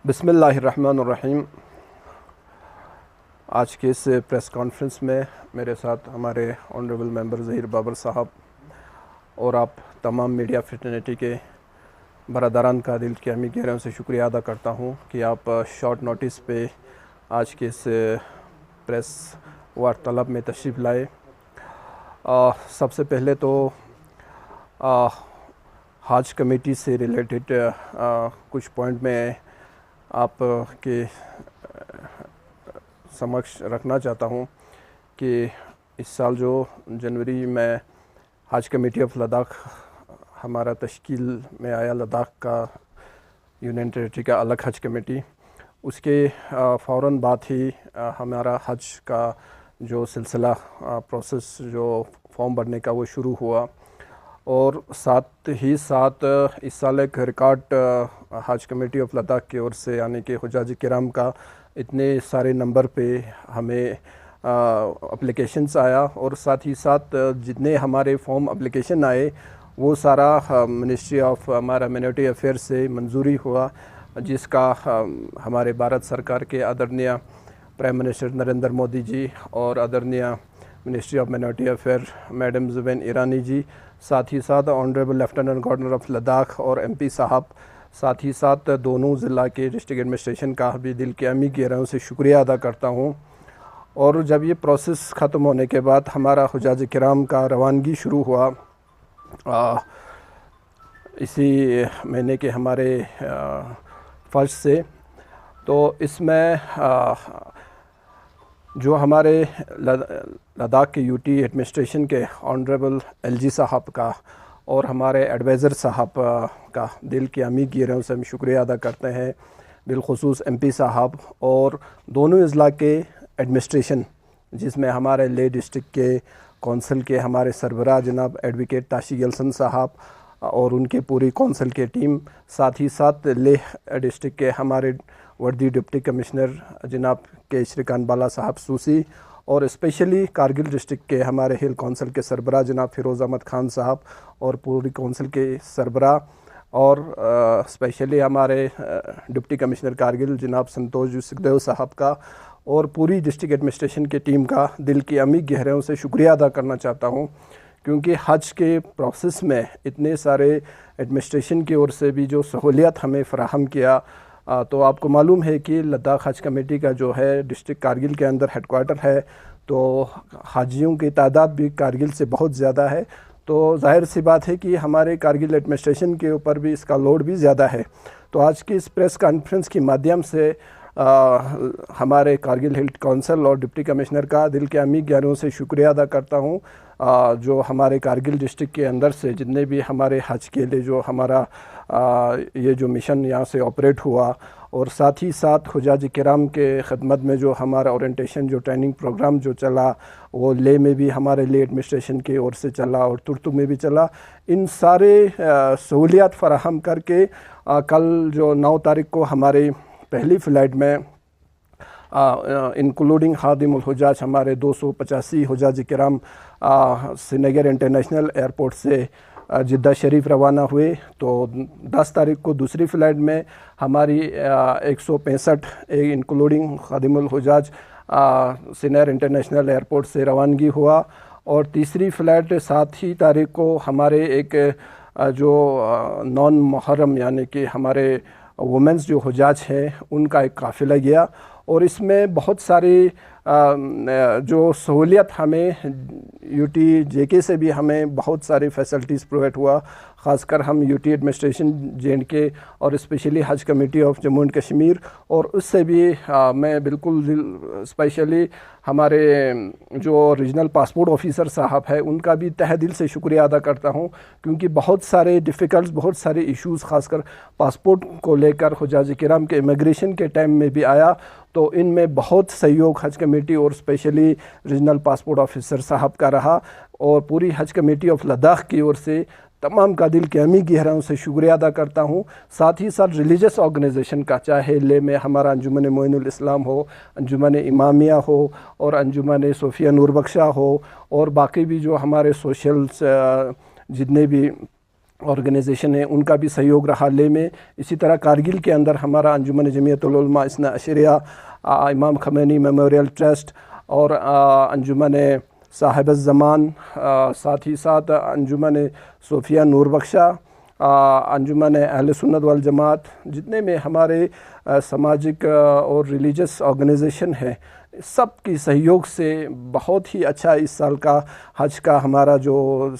बिस्मिल्लाहिर्रहमानिर्रहीम। आज के इस प्रेस कॉन्फ्रेंस में मेरे साथ हमारे ऑनरेबल मेंबर ज़हीर बाबर साहब और आप तमाम मीडिया फ्रेटर्निटी के बरदरान का दिल की अमी गहराइयों से शुक्रिया अदा करता हूँ कि आप शॉर्ट नोटिस पे आज के इस प्रेस वार्तालाप में तशरीफ़ लाए। सबसे पहले तो हज कमेटी से रिलेटेड कुछ पॉइंट में आप के समक्ष रखना चाहता हूँ कि इस साल जो जनवरी में हज कमेटी ऑफ लद्दाख हमारा तश्कील में आया, लद्दाख का यूनियन टेरिटरी का अलग हज कमेटी, उसके फ़ौरन बाद ही हमारा हज का जो सिलसिला प्रोसेस जो फॉर्म भरने का वो शुरू हुआ और साथ ही साथ इस साल एक रिकॉर्ड हज कमेटी ऑफ लद्दाख की ओर से यानी कि हुज्जाज किराम का इतने सारे नंबर पे हमें एप्लीकेशंस आया और साथ ही साथ जितने हमारे फॉर्म एप्लीकेशन आए वो सारा मिनिस्ट्री ऑफ हमारा मिनोरिटी अफेयर से मंजूरी हुआ, जिसका हमारे भारत सरकार के आदरणीय प्राइम मिनिस्टर नरेंद्र मोदी जी और आदरणीय ministry of minority affair madam Zubin Irani ji, साथ ही साथ honourable lieutenant governor of Ladakh और एमपी साहब, साथ ही साथ दोनों ज़िला के डिस्ट्रिक्ट एडमिनिस्ट्रेशन का भी दिल की अमी गहराइयों से शुक्रिया अदा करता हूँ। और जब ये प्रोसेस ख़त्म होने के बाद हमारा हुज्जाज किराम का रवानगी शुरू हुआ इसी महीने के हमारे फर्स्ट से, तो इसमें जो हमारे लद्दाख के यूटी एडमिनिस्ट्रेशन के ऑनरेबल एलजी साहब का और हमारे एडवाइज़र साहब का दिल की अमी गहराइयों से हम शुक्रिया अदा करते हैं, बिलखुसूस एमपी साहब और दोनों अज़ला के एडमिनिस्ट्रेशन, जिसमें हमारे ले डिस्ट्रिक्ट के कौंसिल के हमारे सरबराह जनाब एडवोकेट ताशी गलसन साहब और उनके पूरी कौंसिल के टीम, साथ ही साथ लेह डिस्ट्रिक्ट के हमारे वर्दी डिप्टी कमिश्नर जनाब के श्रीकांत बाला साहब सूसी और स्पेशली कारगिल डिस्ट्रिक्ट के हमारे हिल कौंसिल के सरबराह जनाब फ़िरोज़ अहमद खान साहब और पूरी कौंसिल के सरबराह और स्पेशली हमारे डिप्टी कमिश्नर कारगिल जनाब संतोष सुखदेव साहब का और पूरी डिस्ट्रिक्ट एडमिनिस्ट्रेशन की टीम का दिल की अमी गहराइयों से शुक्रिया अदा करना चाहता हूँ, क्योंकि हज के प्रोसेस में इतने सारे एडमिनिस्ट्रेशन की ओर से भी जो सहूलियत हमें फ़राहम किया। तो आपको मालूम है कि लद्दाख हज कमेटी का जो है डिस्ट्रिक्ट कारगिल के अंदर हेडक्वार्टर है, तो हाजियों की तादाद भी कारगिल से बहुत ज़्यादा है, तो ज़ाहिर सी बात है कि हमारे कारगिल एडमिनिस्ट्रेशन के ऊपर भी इसका लोड भी ज़्यादा है। तो आज की इस प्रेस कॉन्फ्रेंस के माध्यम से हमारे कारगिल हिल कौंसिल और डिप्टी कमिश्नर का दिल के अमी गहराइयों से शुक्रिया अदा करता हूँ, जो हमारे कारगिल डिस्ट्रिक्ट के अंदर से जितने भी हमारे हज के लिए जो हमारा ये जो मिशन यहाँ से ऑपरेट हुआ और साथ ही साथ हुज्जाज किराम के खिदमत में जो हमारा ओरिएंटेशन जो ट्रेनिंग प्रोग्राम जो चला वो ले में भी हमारे ले एडमिनिस्ट्रेशन की ओर से चला और तुर्तुक में भी चला। इन सारे सहूलियात फराहम करके कल जो 9 तारीख को हमारे पहली फ़्लाइट में इंक्लूडिंग खादिमुल हुज्जाज हमारे 285 हुज्जाज किराम श्रीनगर इंटरनेशनल एयरपोर्ट से जिद्दा शरीफ रवाना हुए। तो 10 तारीख को दूसरी फ़्लाइट में हमारी 165 including Khadimul हुज्जाज Srinagar international airport से रवानगी हुआ और तीसरी फ़्लाइट 7 ही तारीख को हमारे एक जो नॉन मुहर्रम यानी कि हमारे वुमेंस जो हुज्जाज हैं उनका एक काफ़िला गया और इसमें बहुत सारी जो सहूलियत हमें यूटी जेके से भी हमें बहुत सारी फैसिलिटीज़ प्रोवाइड हुआ। ख़ासकर हम यूटी एडमिनिस्ट्रेशन JNK और स्पेशली हज committee of Jammu and Kashmir और उससे भी मैं बिल्कुल स्पेशली हमारे जो रीजनल पासपोर्ट ऑफिसर साहब है उनका भी तहे दिल से शुक्रिया अदा करता हूं, क्योंकि बहुत सारे इश्यूज़ ख़ासकर पासपोर्ट को लेकर हुज्जाज किराम के इमिग्रेशन के टाइम में भी आया, तो इनमें बहुत सहयोग हज कमेटी और स्पेशली रीजनल पासपोर्ट ऑफिसर साहब का रहा और पूरी हज कमेटी ऑफ लद्दाख की ओर से तमाम का दिल की अमी गहराइयों से शुक्रिया अदा करता हूँ। साथ ही साथ रिलीजियस ऑर्गेनाइजेशन का, चाहे ले में हमारा अंजुमन मोइनुल इस्लाम हो, अंजुमन इमामिया हो और अंजुमन सोफिया नूर बख्शा हो और बाकी भी जो हमारे सोशल जितने भी ऑर्गेनाइजेशन है, उनका भी सहयोग रहा ले में। इसी तरह कारगिल के अंदर हमारा अंजुमन जमीयतुल उलमा इस्ना अशरिया, इमाम खमैनी मेमोरियल ट्रस्ट और अंजुमन साहिब ज़मान, साथ ही साथ अंजुमन सूफिया नूर बख्शा, अंजुमन अहले सुन्नत वल जमात, जितने में हमारे सामाजिक और रिलीजियस ऑर्गेनाइजेशन है, सब की सहयोग से बहुत ही अच्छा इस साल का हज का हमारा जो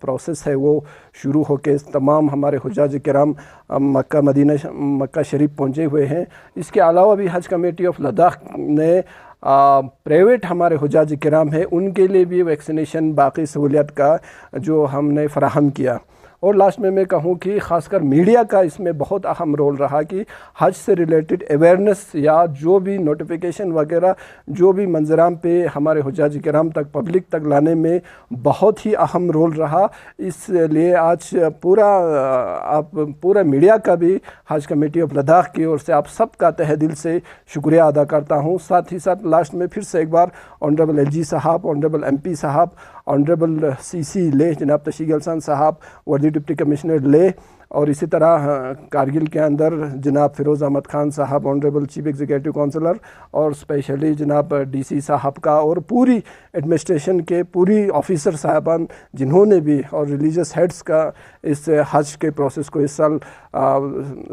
प्रोसेस है वो शुरू होके तमाम हमारे हुज्जाज किराम मक्का शरीफ पहुँचे हुए हैं। इसके अलावा भी हज कमेटी ऑफ लद्दाख ने प्राइवेट हमारे हुज्जाज किराम है उनके लिए भी वैक्सीनेशन बाकी सहूलियत का जो हमने फराहम किया। और लास्ट में मैं कहूँ कि ख़ासकर मीडिया का इसमें बहुत अहम रोल रहा कि हज से रिलेटेड अवेयरनेस या जो भी नोटिफिकेशन वगैरह जो भी मंजराम पे हमारे हुज्जाज किराम तक पब्लिक तक लाने में बहुत ही अहम रोल रहा। इसलिए आज पूरा मीडिया का भी हज कमेटी ऑफ लद्दाख की ओर से आप सबका तहे दिल से शुक्रिया अदा करता हूँ। साथ ही साथ लास्ट में फिर से एक बार ऑनरेबल एलजी साहब, ऑनरेबल एमपी साहब, ऑनरेबल सीसी ले जनाब तशीक अहसन साहब, वर्दी डिप्टी कमिश्नर ले, और इसी तरह कारगिल के अंदर जनाब फ़िरोज़ अहमद ख़ान साहब, ऑनरेबल चीफ एग्जीक्यूटिव काउंसलर, और स्पेशली जनाब डीसी साहब का, और पूरी एडमिनिस्ट्रेशन के पूरी ऑफिसर साहबान जिन्होंने भी और रिलीजियस हेड्स का इस हज के प्रोसेस को इस साल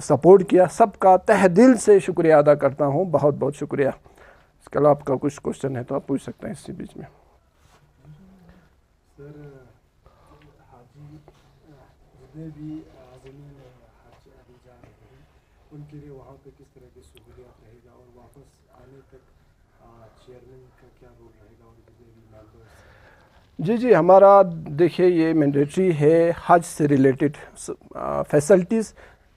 सपोर्ट किया, सबका तहे दिल से शुक्रिया अदा करता हूँ। बहुत बहुत शुक्रिया। इसके अलावा आपका कुछ क्वेश्चन है तो आप पूछ सकते हैं इसी बीच में। सर, हाजी जितने भी आज़मीन हज अभी जा रहे हैं उनके लिए वहाँ पे किस तरह की सहूलियत रहेगा, और वापस आने तक चेयरमैन का क्या रोल रहेगा, और जितने भी मेंबर्स? जी, हमारा देखिए ये मैंडेटरी है हज से रिलेटेड फैसिलिटीज़,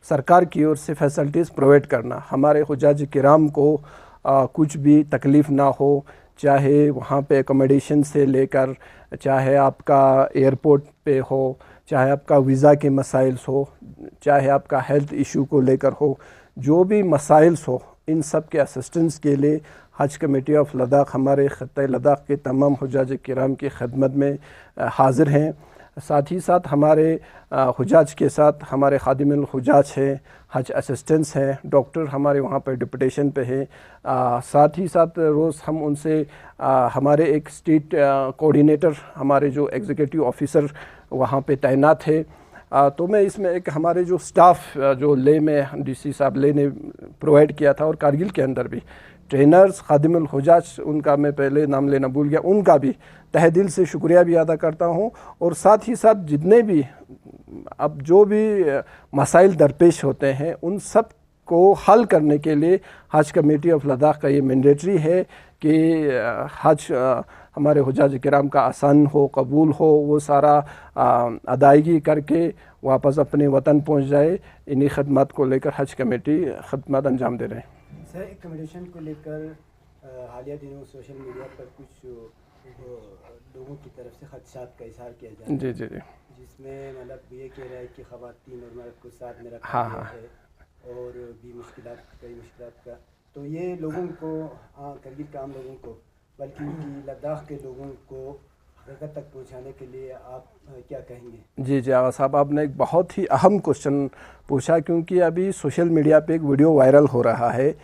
सरकार की ओर से फैसिलिटीज़ प्रोवाइड करना। हमारे हुज्जाज किराम को कुछ भी तकलीफ़ ना हो, चाहे वहाँ पे एकोमोडेशन से लेकर, चाहे आपका एयरपोर्ट पे हो, चाहे आपका वीज़ा के मसाइल्स हो, चाहे आपका हेल्थ इशू को लेकर हो, जो भी मसाइल्स हो, इन सब के असिस्टेंस के लिए हज कमेटी ऑफ लद्दाख हमारे खत्ते लद्दाख के तमाम हुज्जाज किराम की खदमत में हाज़िर हैं। साथ ही साथ हमारे हुज्जाज के साथ हमारे खादिमुल हुज्जाज हैं, हज असिस्टेंट्स हैं, डॉक्टर हमारे वहाँ पर डिप्यूटेशन पे हैं। साथ ही साथ रोज़ हम उनसे हमारे एक स्टेट कोऑर्डिनेटर, हमारे जो एग्जीक्यूटिव ऑफिसर वहाँ पे तैनात है। तो मैं इसमें एक हमारे जो स्टाफ जो ले में डीसी साहब ले ने प्रोवाइड किया था, और कारगिल के अंदर भी ट्रेनर्स खादिमुल हुज्जाज, उनका मैं पहले नाम लेना भूल गया, उनका भी तहे दिल से शुक्रिया भी अदा करता हूँ। और साथ ही साथ जितने भी अब जो भी मसाइल दरपेश होते हैं उन सब को हल करने के लिए हज कमेटी ऑफ लद्दाख का ये मैंडेटरी है कि हज हमारे हुज्जाज किराम का आसान हो, कबूल हो, वो सारा अदायगी करके वापस अपने वतन पहुँच जाए। इन्हीं खदमात को लेकर हज कमेटी खदमात अंजाम दे रहे हैं। सर, एकोमोडेशन को लेकर हालिया दिनों सोशल मीडिया पर कुछ लोगों की तरफ से खदशात का इजहार किया जा रहा है, जी, जिसमें मतलब ये कह रहा है कि ख़वातीन और मर्द को साथ में रखा गया है और भी कई मुश्किलात का, तो ये लोगों को कारगिल के आम लोगों को बल्कि लद्दाख के लोगों को हकीकत तक पहुंचाने के लिए आप क्या कहेंगे? जी आगा साहब, आपने एक बहुत ही अहम क्वेश्चन पूछा, क्योंकि अभी सोशल मीडिया पे एक वीडियो वायरल हो रहा है।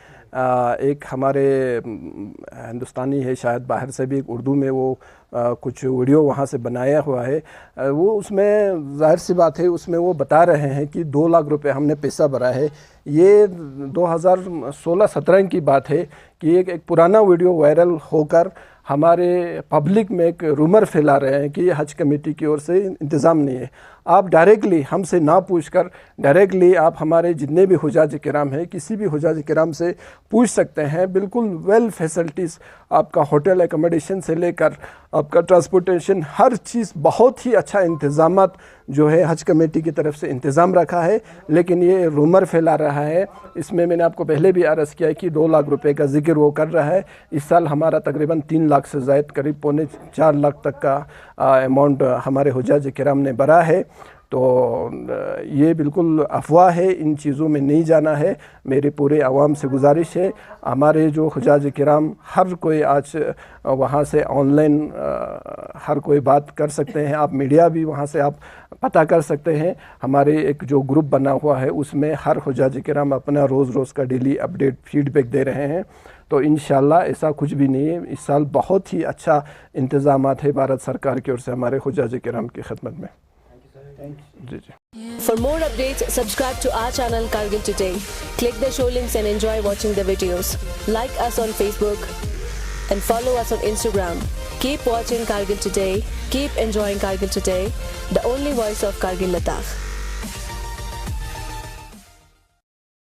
एक हमारे हिंदुस्तानी है, शायद बाहर से भी, एक उर्दू में वो कुछ वीडियो वहाँ से बनाया हुआ है। वो उसमें ज़ाहिर सी बात है, उसमें वो बता रहे हैं कि 2 लाख रुपए हमने पैसा भरा है। ये 2016-17 की बात है कि एक पुराना वीडियो वायरल होकर हमारे पब्लिक में एक रूमर फैला रहे हैं कि हज कमेटी की ओर से इंतज़ाम नहीं है। आप डायरेक्टली हमसे ना पूछकर डायरेक्टली आप हमारे जितने भी हुज्जाज किराम हैं, किसी भी हुज्जाज किराम से पूछ सकते हैं। बिल्कुल वेल फैसिलिटीज़, आपका होटल एकोमोडेशन से लेकर आपका ट्रांसपोर्टेशन, हर चीज़ बहुत ही अच्छा इंतज़ामात जो है हज कमेटी की तरफ से इंतज़ाम रखा है। लेकिन ये रूमर फैला रहा है, इसमें मैंने आपको पहले भी अर्ज़ किया है कि 2 लाख रुपए का जिक्र वो कर रहा है। इस साल हमारा तकरीबन 3 लाख से ज़ायद, करीब 3.25-4 लाख तक का अमाउंट हमारे हुज्जाज किराम ने भरा है। تو یہ بالکل افواہ ہے, ان چیزوں میں نہیں جانا ہے. میرے پورے عوام سے گزارش ہے, ہمارے جو حجاج کرام ہر کوئی آج وہاں سے آن لائن ہر کوئی بات کر سکتے ہیں, آپ میڈیا بھی وہاں سے آپ پتہ کر سکتے ہیں. ہمارے ایک جو گروپ بنا ہوا ہے اس میں ہر حجاج کرام اپنا روز کا ڈیلی اپڈیٹ فیڈ بیک دے رہے ہیں. تو انشاءاللہ ایسا کچھ بھی نہیں ہے, اس سال بہت ہی اچھا انتظامات ہے بھارت سرکار کی اور سے ہمارے حجاج کرام کی خدمت میں. جی جی. For more updates, subscribe to our channel Kargil Today. Click the show links and enjoy watching the videos. Like us on Facebook and follow us on Instagram. Keep watching Kargil Today. Keep enjoying Kargil Today, the only voice of Kargil Ladakh.